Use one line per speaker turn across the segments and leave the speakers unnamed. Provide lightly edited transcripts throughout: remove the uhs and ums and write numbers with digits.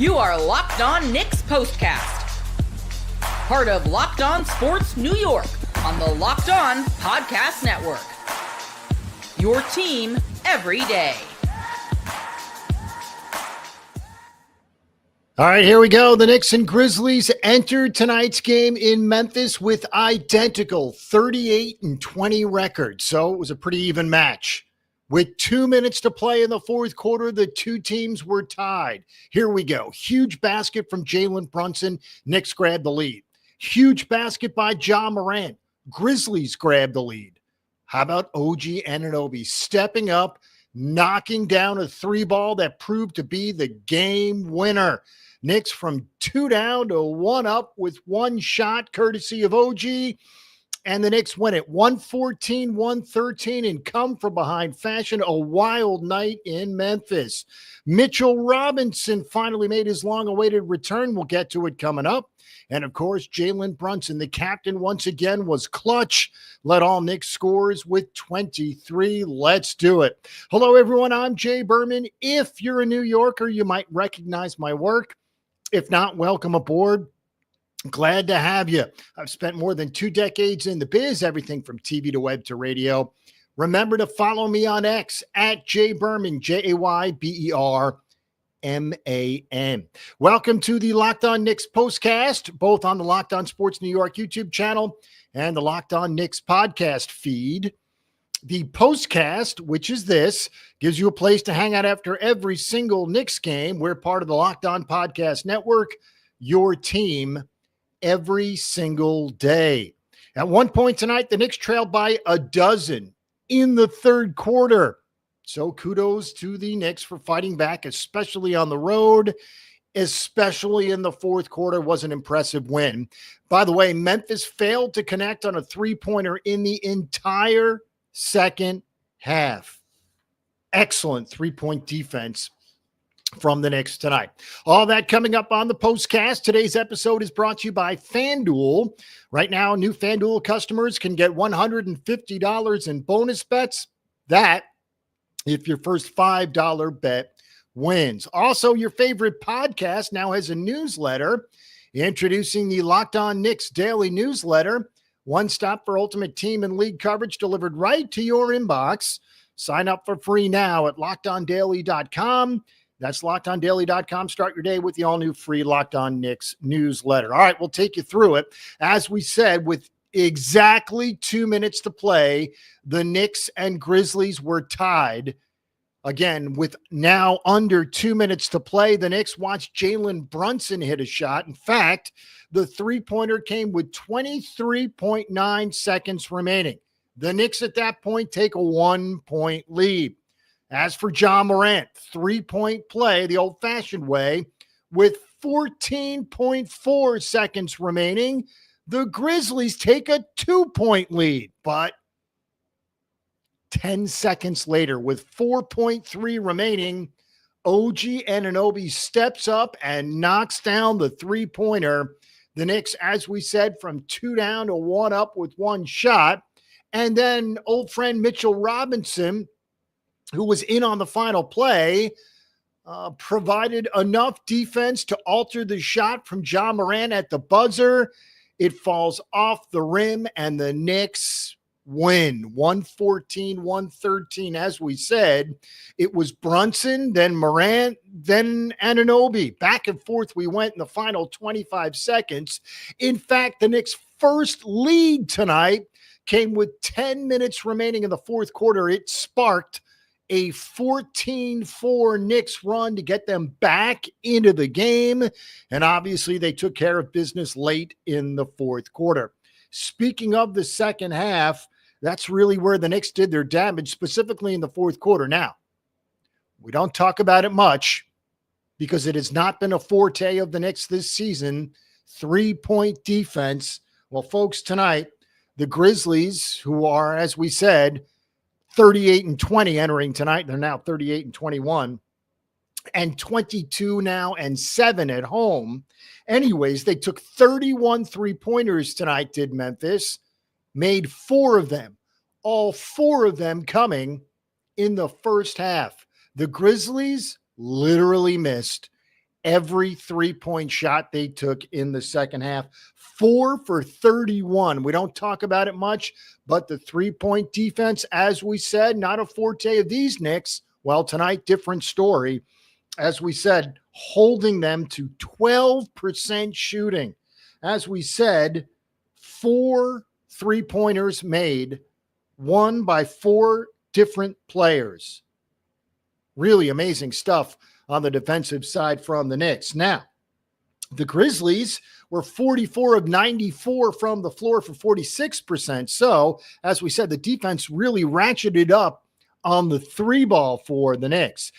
You are Locked On Knicks Postcast, part of Locked On Sports New York on the Locked On Podcast Network. Your team every day.
All right, here we go. The Knicks and Grizzlies entered tonight's game in Memphis with identical 38-20 records. So it was a pretty even match. With 2 minutes to play in the fourth quarter, the two teams were tied. Here we go. Huge basket from Jalen Brunson. Knicks grabbed the lead. Huge basket by Ja Morant. Grizzlies grabbed the lead. How about OG Anunoby stepping up, knocking down a three ball that proved to be the game winner? Knicks from 2 down to 1 up with one shot, courtesy of OG. And the Knicks win it 114-113 in come from behind fashion. A wild night in Memphis. Mitchell Robinson finally made his long-awaited return. We'll get to it coming up. And, of course, Jalen Brunson, the captain, once again was clutch. Led all Knicks scores with 23. Let's do it. Hello, everyone. I'm Jay Berman. If you're a New Yorker, you might recognize my work. If not, welcome aboard. Glad to have you. I've spent more than 2 decades in the biz, everything from TV to web to radio. Remember to follow me on X at JBerman, JayBerman. Welcome to the Locked On Knicks Postcast, both on the Locked On Sports New York YouTube channel and the Locked On Knicks podcast feed. The Postcast, which is this, gives you a place to hang out after every single Knicks game. We're part of the Locked On Podcast Network, your team every single day. At one point tonight, the Knicks trailed by 12 in the third quarter. So kudos to the Knicks for fighting back, especially on the road, especially in the fourth quarter. Was an impressive win. By the way, Memphis failed to connect on a three-pointer in the entire second half. Excellent three-point defense from the Knicks tonight. All that coming up on the Postcast. Today's episode is brought to you by FanDuel. Right now, new FanDuel customers can get $150 in bonus bets. That if your first $5 bet wins. Also, your favorite podcast now has a newsletter. Introducing the Locked On Knicks Daily Newsletter. One stop for ultimate team and league coverage delivered right to your inbox. Sign up for free now at LockedOnDaily.com. That's LockedOnDaily.com. Start your day with the all-new free Locked On Knicks newsletter. All right, we'll take you through it. As we said, with exactly 2 minutes to play, the Knicks and Grizzlies were tied. Again, with now under 2 minutes to play, the Knicks watched Jalen Brunson hit a shot. In fact, the three-pointer came with 23.9 seconds remaining. The Knicks at that point take a 1-point lead. As for Ja Morant, three-point play the old-fashioned way with 14.4 seconds remaining. The Grizzlies take a 2-point lead, but 10 seconds later with 4.3 remaining, OG Anunoby steps up and knocks down the three-pointer. The Knicks, as we said, from 2 down to 1 up with one shot. And then old friend Mitchell Robinson, who was in on the final play, provided enough defense to alter the shot from Ja Morant at the buzzer. It falls off the rim, and the Knicks win 114-113. As we said, it was Brunson, then Morant, then Anunoby. Back and forth we went in the final 25 seconds. In fact, the Knicks' first lead tonight came with 10 minutes remaining in the fourth quarter. It sparked a 14-4 Knicks run to get them back into the game. And obviously they took care of business late in the fourth quarter. Speaking of the second half, that's really where the Knicks did their damage, specifically in the fourth quarter. Now, we don't talk about it much because it has not been a forte of the Knicks this season. 3-point defense. Well, folks, tonight, the Grizzlies, who are, as we said, 38-20 entering tonight. They're now 38-21 and 22 now and 7 at home. Anyways, they took 31 3-pointers tonight, did Memphis, made 4 of them, all 4 of them coming in the first half. The Grizzlies literally missed every three-point shot they took in the second half. 4 for 31. We don't talk about it much, but the three-point defense, as we said, not a forte of these Knicks. Well, tonight, different story. As we said, holding them to 12% shooting. As we said, 4 three-pointers made, one by 4 different players. Really amazing stuff on the defensive side from the Knicks. Now, the Grizzlies were 44 of 94 from the floor for 46%. So, as we said, the defense really ratcheted up on the three ball for the Knicks.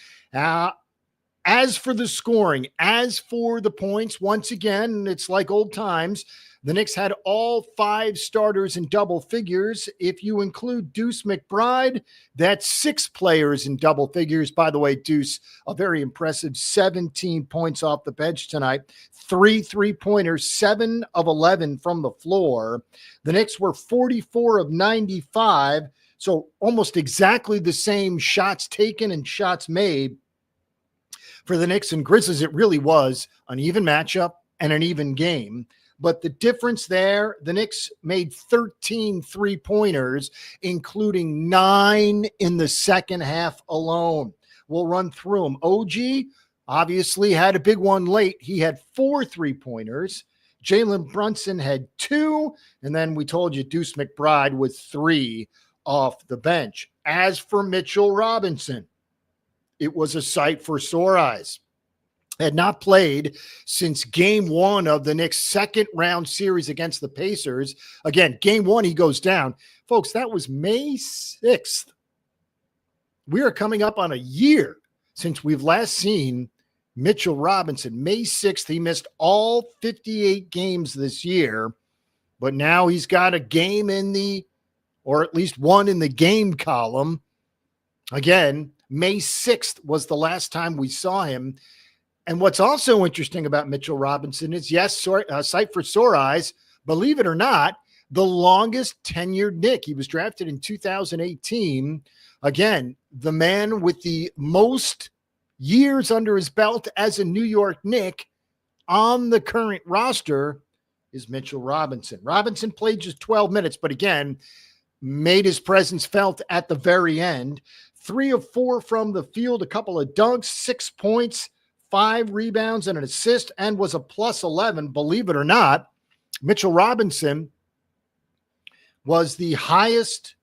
As for the scoring, as for the points, once again, it's like old times. The Knicks had all 5 starters in double figures. If you include Deuce McBride, that's 6 players in double figures. By the way, Deuce, a very impressive 17 points off the bench tonight. 3 three-pointers, 7 of 11 from the floor. The Knicks were 44 of 95, so almost exactly the same shots taken and shots made. For the Knicks and Grizzlies, it really was an even matchup and an even game. But the difference there, the Knicks made 13 three-pointers, including 9 in the second half alone. We'll run through them. OG obviously had a big one late. He had 4 three-pointers. Jalen Brunson had 2. And then we told you Deuce McBride with 3 off the bench. As for Mitchell Robinson, it was a sight for sore eyes. Had not played since game 1 of the Knicks' second round series against the Pacers. Again, game 1, he goes down. Folks, that was May 6th. We are coming up on a year since we've last seen Mitchell Robinson. May 6th, he missed all 58 games this year, but now he's got a game in the, or at least one in the game column. Again, May 6th was the last time we saw him. And what's also interesting about Mitchell Robinson is, yes, sight for sore eyes, believe it or not, the longest tenured Knick. He was drafted in 2018. Again, the man with the most years under his belt as a New York Knick on the current roster is Mitchell Robinson. Robinson played just 12 minutes, but again, made his presence felt at the very end. 3 of 4 from the field, a couple of dunks, 6 points, 5 rebounds and an assist, and was a plus 11. Believe it or not, Mitchell Robinson was the highest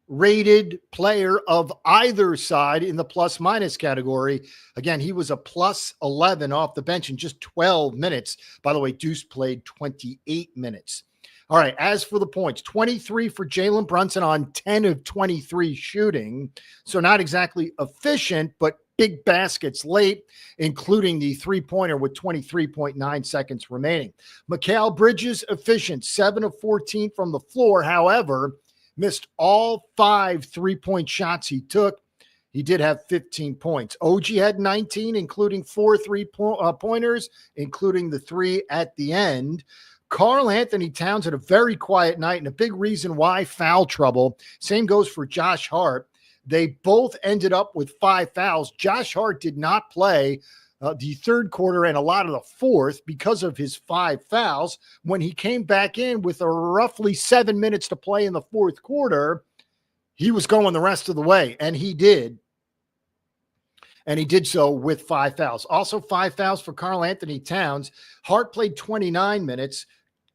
rated player of either side in the plus minus category. Again, he was a plus 11 off the bench in just 12 minutes. By the way, Deuce played 28 minutes. All right, as for the points, 23 for Jalen Brunson on 10 of 23 shooting. So not exactly efficient, but big baskets late, including the three-pointer with 23.9 seconds remaining. Mikal Bridges, efficient, 7 of 14 from the floor. However, missed all 5 three-point shots he took. He did have 15 points. OG had 19, including 4 three-pointers, including the 3 at the end. Karl Anthony Towns had a very quiet night, and a big reason why, foul trouble. Same goes for Josh Hart. They both ended up with 5 fouls. Josh Hart did not play the third quarter and a lot of the fourth because of his 5 fouls. When he came back in with a roughly 7 minutes to play in the fourth quarter, he was going the rest of the way, and he did. And he did so with 5 fouls. Also 5 fouls for Karl Anthony Towns. Hart played 29 minutes.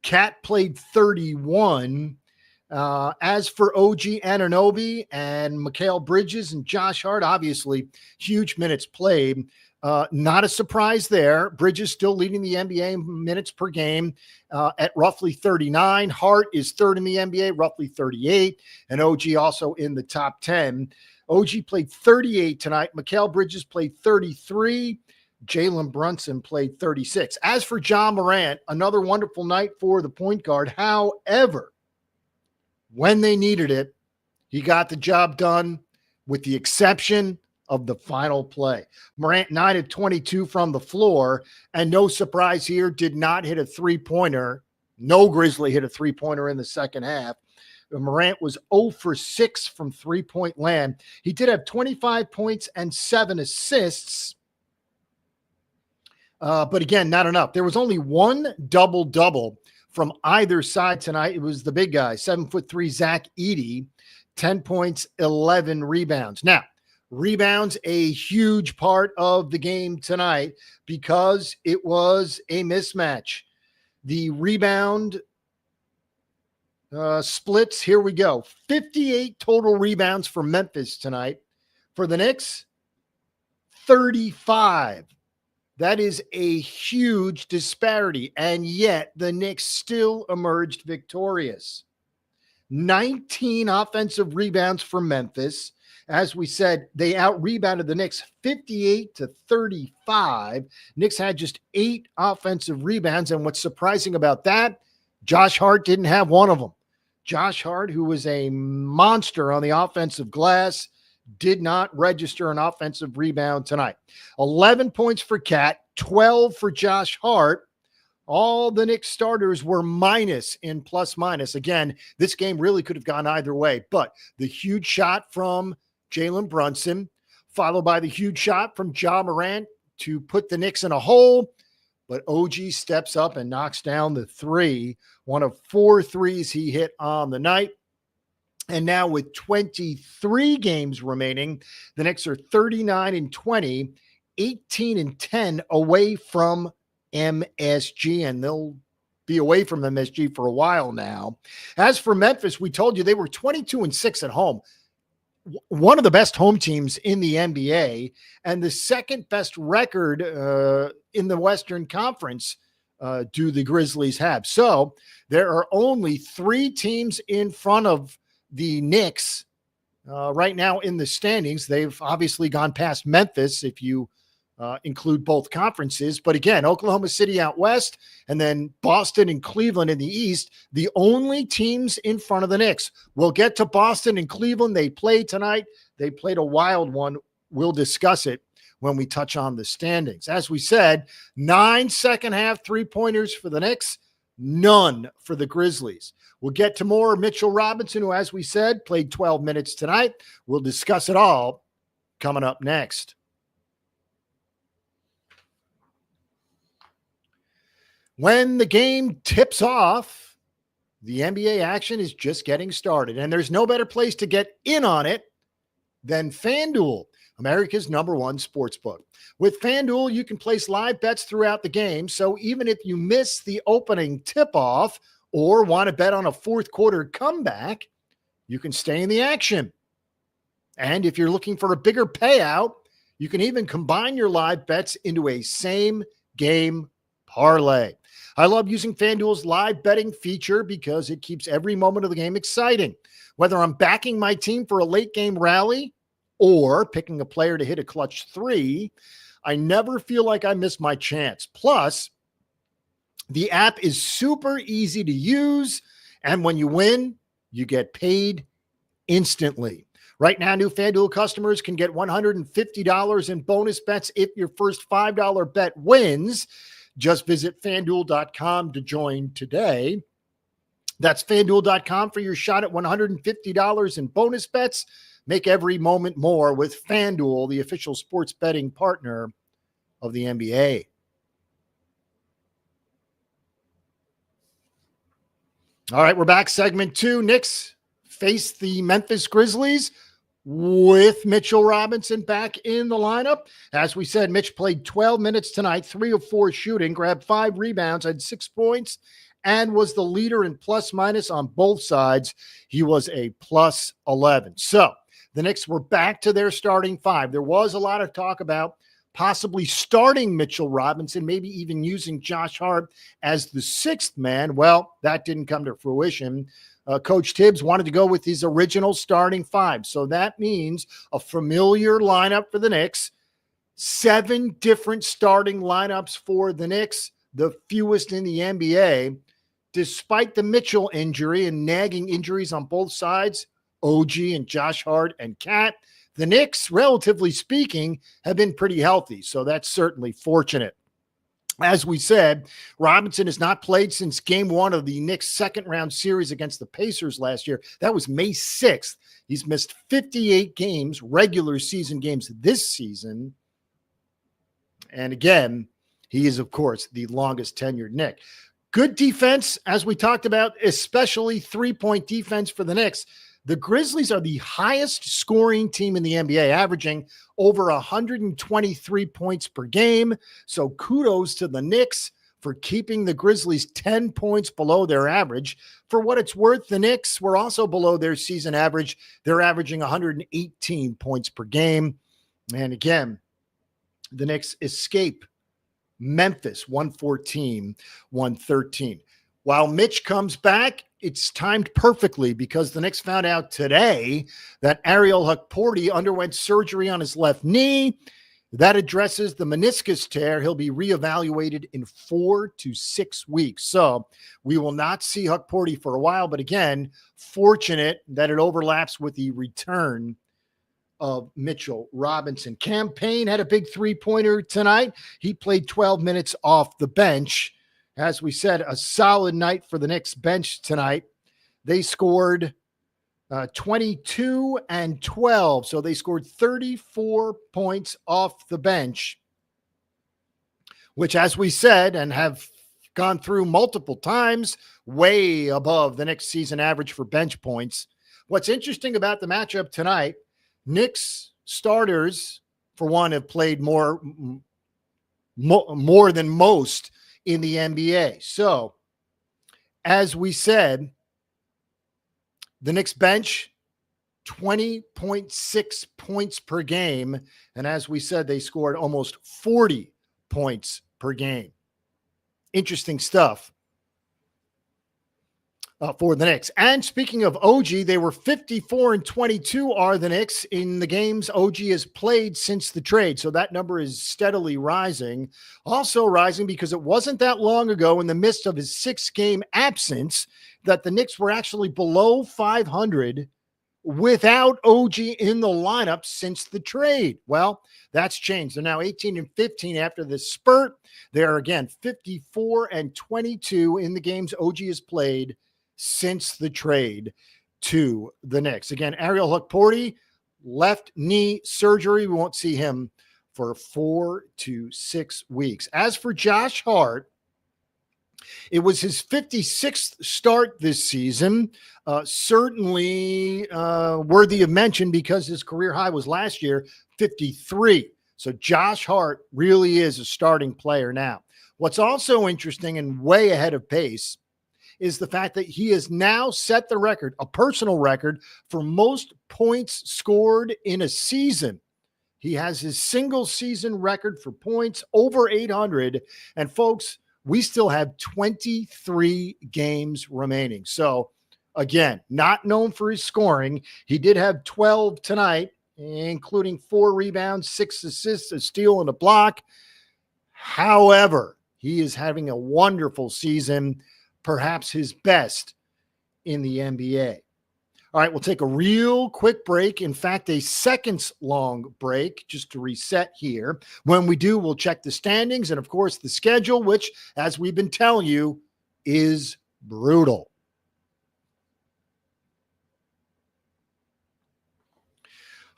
Cat played 31. As for OG Anunoby and Mikal Bridges and Josh Hart, obviously huge minutes played. Not a surprise there. Bridges still leading the NBA minutes per game at roughly 39. Hart is third in the NBA, roughly 38. And OG also in the top 10. OG played 38 tonight. Mikal Bridges played 33. Jalen Brunson played 36. As for Ja Morant, another wonderful night for the point guard. However, when they needed it, he got the job done with the exception of the final play. Morant 9 of 22 from the floor, and no surprise here, did not hit a three-pointer. No Grizzly hit a three-pointer in the second half. Morant was 0 for 6 from three-point land. He did have 25 points and 7 assists. But again, not enough. There was only one double-double from either side tonight. It was the big guy, 7'3" Zach Edey, 10 points, 11 rebounds. Now, rebounds a huge part of the game tonight because it was a mismatch. The rebound splits, here we go. 58 total rebounds for Memphis tonight. For the Knicks, 35. That is a huge disparity, and yet the Knicks still emerged victorious. 19 offensive rebounds for Memphis. As we said, they out-rebounded the Knicks 58-35. Knicks had just 8 offensive rebounds, and what's surprising about that, Josh Hart didn't have one of them. Josh Hart, who was a monster on the offensive glass, did not register an offensive rebound tonight. 11 points for Cat, 12 for Josh Hart. All the Knicks starters were minus in plus-minus. Again, this game really could have gone either way, but the huge shot from Jalen Brunson, followed by the huge shot from Ja Morant to put the Knicks in a hole, but OG steps up and knocks down the three, one of 4 threes he hit on the night. And now with 23 games remaining, the Knicks are 39-20, 18-10 away from MSG, and they'll be away from MSG for a while now. As for Memphis, we told you they were 22-6 at home. One of the best home teams in the NBA and the second best record in the Western Conference do the Grizzlies have. So there are only 3 teams in front of the Knicks right now in the standings. They've obviously gone past Memphis if you include both conferences. But again, Oklahoma City out west and then Boston and Cleveland in the east, the only teams in front of the Knicks. We'll get to Boston and Cleveland. They played tonight. They played a wild one. We'll discuss it when we touch on the standings. As we said, 9 second-half three-pointers for the Knicks, none for the Grizzlies. We'll get to more Mitchell Robinson, who, as we said, played 12 minutes tonight. We'll discuss it all coming up next. When the game tips off, the NBA action is just getting started, and there's no better place to get in on it than FanDuel, America's #1 sportsbook. With FanDuel, you can place live bets throughout the game, so even if you miss the opening tip-off or want to bet on a fourth-quarter comeback, you can stay in the action. And if you're looking for a bigger payout, you can even combine your live bets into a same-game parlay. I love using FanDuel's live betting feature because it keeps every moment of the game exciting. Whether I'm backing my team for a late-game rally or picking a player to hit a clutch 3, I never feel like I miss my chance. Plus, the app is super easy to use, and when you win, you get paid instantly. Right now, new FanDuel customers can get $150 in bonus bets if your first $5 bet wins. Just visit FanDuel.com to join today. That's FanDuel.com for your shot at $150 in bonus bets. Make every moment more with FanDuel, the official sports betting partner of the NBA. All right, we're back. Segment 2. Knicks face the Memphis Grizzlies with Mitchell Robinson back in the lineup. As we said, Mitch played 12 minutes tonight, 3 of 4 shooting, grabbed 5 rebounds, had 6 points, and was the leader in plus-minus on both sides. He was a plus 11. So the Knicks were back to their starting 5. There was a lot of talk about possibly starting Mitchell Robinson, maybe even using Josh Hart as the 6th man. Well, that didn't come to fruition. Coach Tibbs wanted to go with his original starting 5. So that means a familiar lineup for the Knicks, 7 different starting lineups for the Knicks, the fewest in the NBA. Despite the Mitchell injury and nagging injuries on both sides, OG and Josh Hart and Cat, the Knicks, relatively speaking, have been pretty healthy. So that's certainly fortunate. As we said, Robinson has not played since game 1 of the Knicks' second-round series against the Pacers last year. That was May 6th. He's missed 58 games, regular season games this season. And again, He is, of course, the longest tenured Knick. Good defense, as we talked about, especially three-point defense for the Knicks. The Grizzlies are the highest scoring team in the NBA, averaging over 123 points per game. So kudos to the Knicks for keeping the Grizzlies 10 points below their average. For what it's worth, the Knicks were also below their season average. They're averaging 118 points per game. And again, the Knicks escape Memphis 114-113. While Mitch comes back, it's timed perfectly because the Knicks found out today that Ariel Hukporti underwent surgery on his left knee. That addresses the meniscus tear. He'll be reevaluated in 4 to 6 weeks. So we will not see Hukporti for a while, but again, fortunate that it overlaps with the return of Mitchell Robinson. Cam Payne had a big three-pointer tonight. He played 12 minutes off the bench. As we said, a solid night for the Knicks bench tonight. They scored 22 and 12, so they scored 34 points off the bench, which, as we said and have gone through multiple times, way above the Knicks season average for bench points. What's interesting about the matchup tonight, Knicks starters, for one, have played more than most in the NBA. So, as we said, the Knicks bench, 20.6 points per game. And as we said, they scored almost 40 points per game. Interesting stuff for the Knicks. And speaking of OG, they were 54 and 22 are the Knicks in the games OG has played since the trade. So that number is steadily rising. Also rising because it wasn't that long ago, in the midst of his 6-game absence, that the Knicks were actually below 500 without OG in the lineup since the trade. Well, that's changed. They're now 18 and 15 after this spurt. They're again 54 and 22 in the games OG has played since the trade to the Knicks. Again, Ariel Hukporti, left knee surgery. We won't see him for 4 to 6 weeks. As for Josh Hart, it was his 56th start this season. Certainly worthy of mention because his career high was last year, 53. So Josh Hart really is a starting player now. What's also interesting and way ahead of pace is the fact that he has now set the record, a personal record, for most points scored in a season. He has his single season record for points, over 800. And folks, we still have 23 games remaining. So again, not known for his scoring. He did have 12 tonight, including 4 rebounds, 6 assists, a steal, and a block. However, he is having a wonderful season, perhaps his best in the NBA. All right, we'll take a real quick break. In fact, a seconds-long break just to reset here. When we do, we'll check the standings and, of course, the schedule, which, as we've been telling you, is brutal.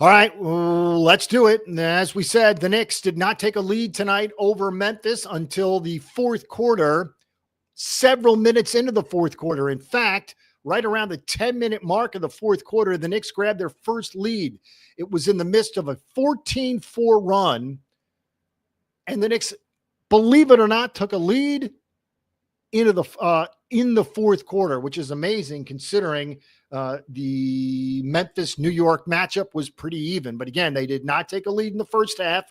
All right, let's do it. And as we said, the Knicks did not take a lead tonight over Memphis until the fourth quarter, several minutes into the fourth quarter. In fact, right around the 10-minute mark of the fourth quarter, the Knicks grabbed their first lead. It was in the midst of a 14-4 run. And the Knicks, believe it or not, took a lead into the in the fourth quarter, which is amazing considering the Memphis-New York matchup was pretty even. But again, they did not take a lead in the first half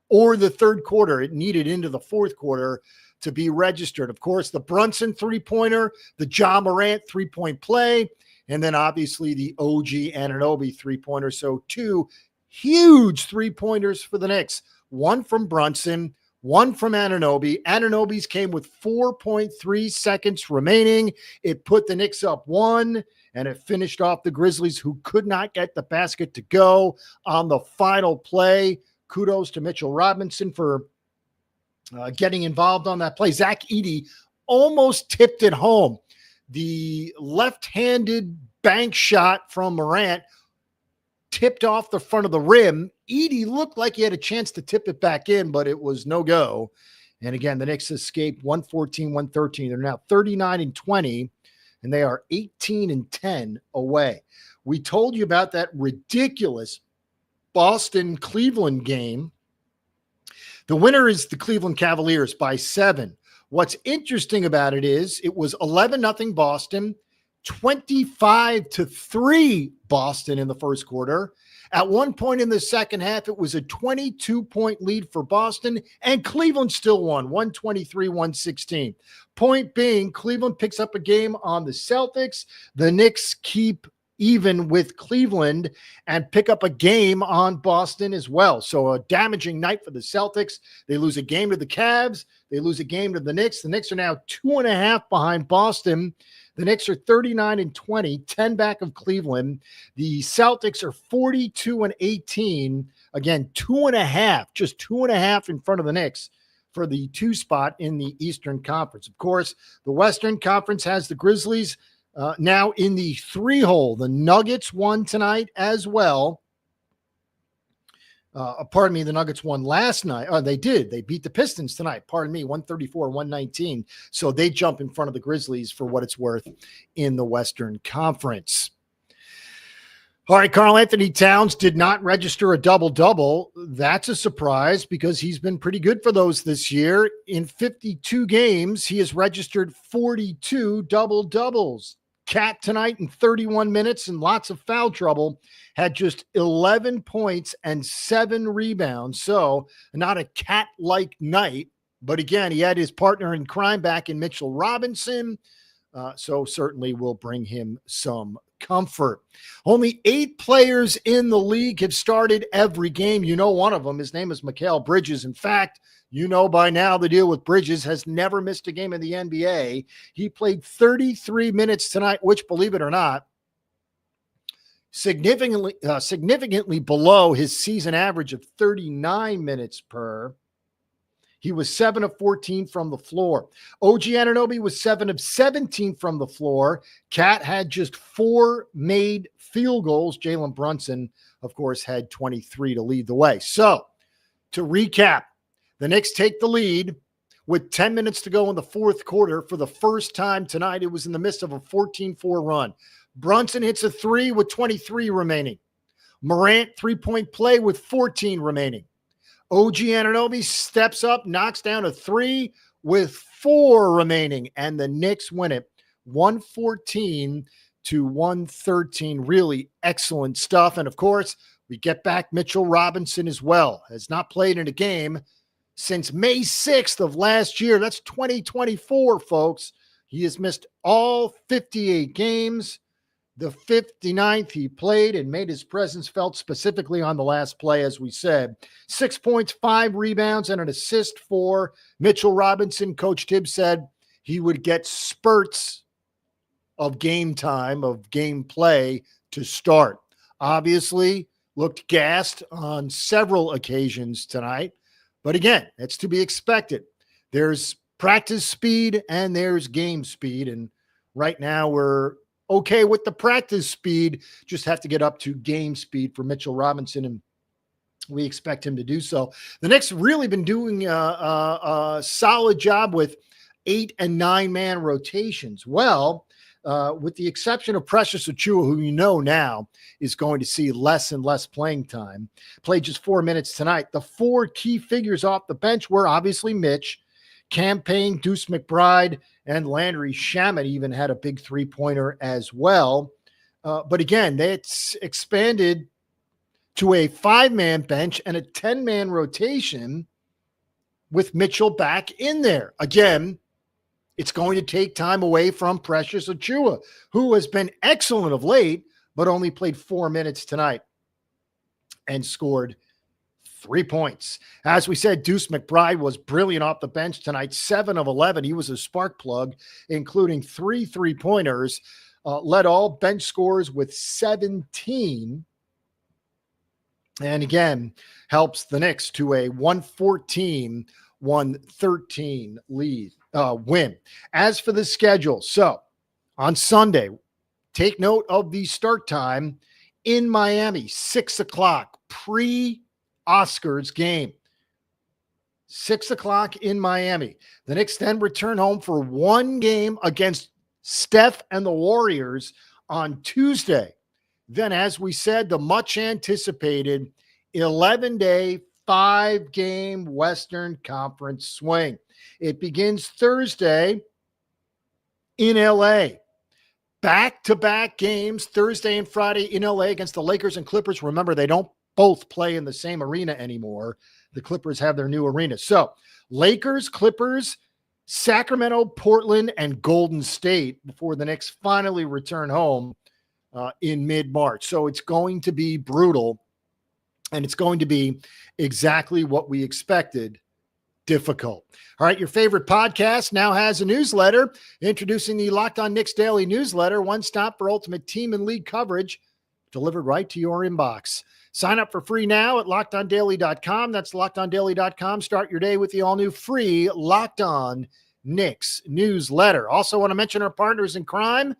or the third quarter. It needed into the fourth quarter to be registered. Of course, the Brunson three-pointer, the Ja Morant three-point play, and then obviously the OG Anunoby three-pointer. So 2 huge three-pointers for the Knicks. One from Brunson, one from Anunoby. Anunoby's came with 4.3 seconds remaining. It put the Knicks up 1, and it finished off the Grizzlies, who could not get the basket to go on the final play. Kudos to Mitchell Robinson for getting involved on that play. Zach Edey almost tipped it home. The left-handed bank shot from Morant tipped off the front of the rim. Edey looked like he had a chance to tip it back in, but it was no go. And again, the Knicks escaped 114-113. They're now 39-20, and they are 18-10 away. We told you about that ridiculous Boston-Cleveland game. The winner is the Cleveland Cavaliers by 7. What's interesting about it is it was 11-0 Boston, 25-3 Boston in the first quarter. At one point in the second half, it was a 22-point lead for Boston, and Cleveland still won, 123-116. Point being, Cleveland picks up a game on the Celtics. The Knicks keep even with Cleveland and pick up a game on Boston as well. So a damaging night for the Celtics. They lose a game to the Cavs. They lose a game to the Knicks. The Knicks are now 2.5 behind Boston. The Knicks are 39-20, 10 back of Cleveland. The Celtics are 42-18. Again, 2.5, just 2.5 in front of the Knicks for the 2 spot in the Eastern Conference. Of course, the Western Conference has the Grizzlies now in the 3-hole. The Nuggets won tonight as well. Pardon me, the Nuggets won last night. They did. They beat the Pistons tonight. Pardon me, 134-119. So they jump in front of the Grizzlies for what it's worth in the Western Conference. All right, Karl-Anthony Towns did not register a double-double. That's a surprise because he's been pretty good for those this year. In 52 games, he has registered 42 double-doubles. Cat tonight in 31 minutes and lots of foul trouble had just 11 points and 7 rebounds. So not a cat-like night, but again, he had his partner in crime back in Mitchell Robinson. So certainly will bring him some comfort. Only 8 players in the league have started every game. You know one of them. His name is Mikal Bridges. In fact, you know by now the deal with Bridges has never missed a game in the NBA. He played 33 minutes tonight, which, believe it or not, significantly below his season average of 39 minutes per. He was 7 of 14 from the floor. OG Anunoby was 7 of 17 from the floor. Cat had just 4 made field goals. Jalen Brunson, of course, had 23 to lead the way. So, to recap, the Knicks take the lead with 10 minutes to go in the fourth quarter. For the first time tonight, it was in the midst of a 14-4 run. Brunson hits a 3 with 23 remaining. Morant, 3-point play with 14 remaining. OG Anunoby steps up, knocks down a 3 with 4 remaining, and the Knicks win it 114-113. Really excellent stuff. And, of course, we get back Mitchell Robinson as well. Has not played in a game since May 6th of last year. That's 2024, folks. He has missed all 58 games. The 59th he played and made his presence felt specifically on the last play, as we said. 6 points, 5 rebounds, and an assist for Mitchell Robinson. Coach Tibbs said he would get spurts of game time, of game play to start. Obviously, looked gassed on several occasions tonight. But again, it's to be expected. There's practice speed and there's game speed. And right now we're okay with the practice speed. Just have to get up to game speed for Mitchell Robinson, and we expect him to do so. The Knicks have really been doing a solid job with 8- and 9-man rotations. Well, with the exception of Precious Achiuwa, who you know now is going to see less and less playing time, played just 4 minutes tonight. The 4 key figures off the bench were obviously Mitch, Cam Payne, Deuce McBride, and Landry Shamet even had a big 3-pointer as well. But again, it's expanded to a 5-man bench and a 10-man rotation with Mitchell back in there. Again, it's going to take time away from Precious Achiuwa, who has been excellent of late, but only played 4 minutes tonight and scored 3 points. As we said, Deuce McBride was brilliant off the bench tonight, 7 of 11. He was a spark plug, including 3 3-pointers, led all bench scorers with 17. And again, helps the Knicks to a 114-113 win. As for the schedule, so on Sunday, take note of the start time in Miami, 6 o'clock, pre-Oscars game. 6 o'clock in Miami. The Knicks then return home for one game against Steph and the Warriors on Tuesday. Then, as we said, the much anticipated 11-day, 5-game Western Conference swing. It begins Thursday in LA. Back-to-back games Thursday and Friday in LA against the Lakers and Clippers. Remember, they don't both play in the same arena anymore. The Clippers have their new arena. So Lakers, Clippers, Sacramento, Portland, and Golden State before the Knicks finally return home in mid-March. So it's going to be brutal, and it's going to be exactly what we expected. Difficult. All right, your favorite podcast now has a newsletter. Introducing the Locked On Knicks Daily Newsletter, one stop for ultimate team and league coverage, delivered right to your inbox. Sign up for free now at LockedOnDaily.com. That's LockedOnDaily.com. Start your day with the all-new free Locked On Knicks newsletter. Also want to mention our partners in crime,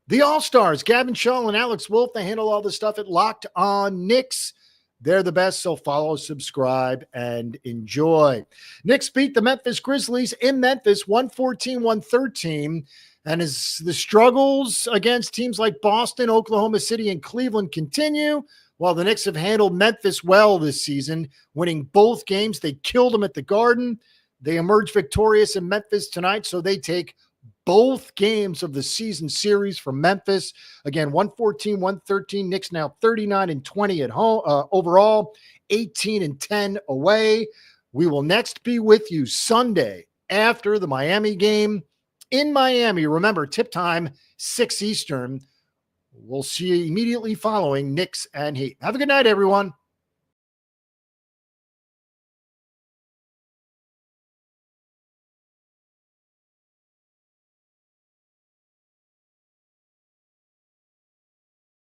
the All-Stars, Gavin Shaw and Alex Wolf. They handle all the stuff at Locked On Knicks. They're the best, so follow, subscribe, and enjoy. Knicks beat the Memphis Grizzlies in Memphis 114-113. And as the struggles against teams like Boston, Oklahoma City, and Cleveland continue, while the Knicks have handled Memphis well this season, winning both games, they killed them at the Garden. They emerge victorious in Memphis tonight, so they take both games of the season series from Memphis. Again, 114-113. Knicks now 39-20 at home overall, 18-10 away. We will next be with you Sunday after the Miami game in Miami. Remember, tip time, 6 Eastern. We'll see you immediately following Knicks and Heat. Have a good night, everyone.